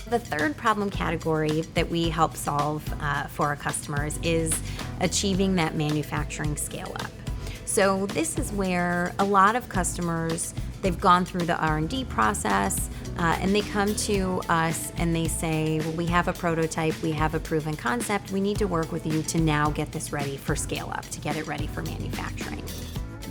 The third problem category that we help solve for our customers is achieving that manufacturing scale up. So this is where a lot of customers, they've gone through the R&D process and they come to us and they say, well, we have a prototype, we have a proven concept, we need to work with you to now get this ready for scale up, to get it ready for manufacturing.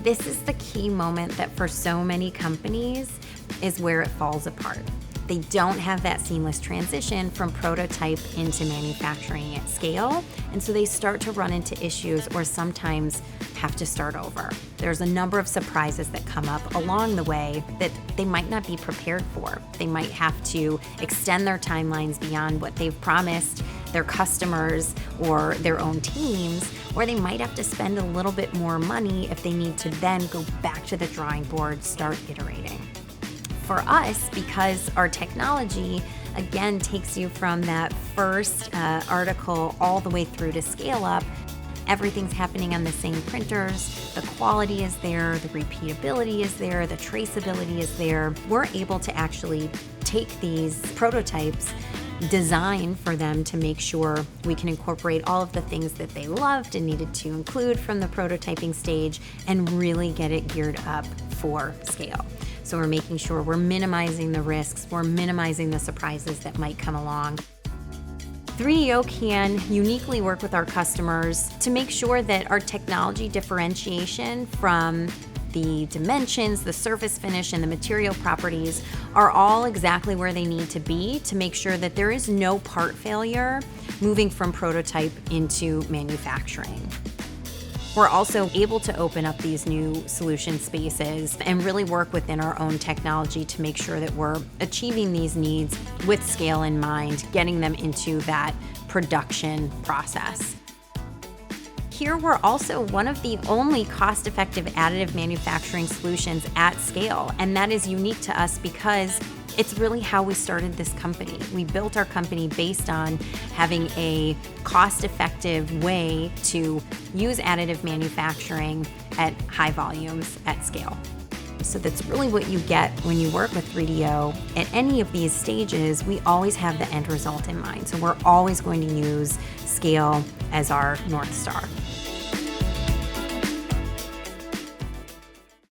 This is the key moment that for so many companies is where it falls apart. They don't have that seamless transition from prototype into manufacturing at scale, and so they start to run into issues or sometimes have to start over. There's a number of surprises that come up along the way that they might not be prepared for. They might have to extend their timelines beyond what they've promised their customers or their own teams, or they might have to spend a little bit more money if they need to then go back to the drawing board, start iterating. For us, because our technology, again, takes you from that first article all the way through to scale up, everything's happening on the same printers, the quality is there, the repeatability is there, the traceability is there. We're able to actually take these prototypes, design for them to make sure we can incorporate all of the things that they loved and needed to include from the prototyping stage and really get it geared up for scale. So we're making sure we're minimizing the risks, we're minimizing the surprises that might come along. 3DO can uniquely work with our customers to make sure that our technology differentiation from the dimensions, the surface finish, and the material properties are all exactly where they need to be to make sure that there is no part failure moving from prototype into manufacturing. We're also able to open up these new solution spaces and really work within our own technology to make sure that we're achieving these needs with scale in mind, getting them into that production process. Here, we're also one of the only cost-effective additive manufacturing solutions at scale, and that is unique to us because it's really how we started this company. We built our company based on having a cost-effective way to use additive manufacturing at high volumes at scale. So that's really what you get when you work with 3DO. At any of these stages, we always have the end result in mind. So we're always going to use scale as our North Star.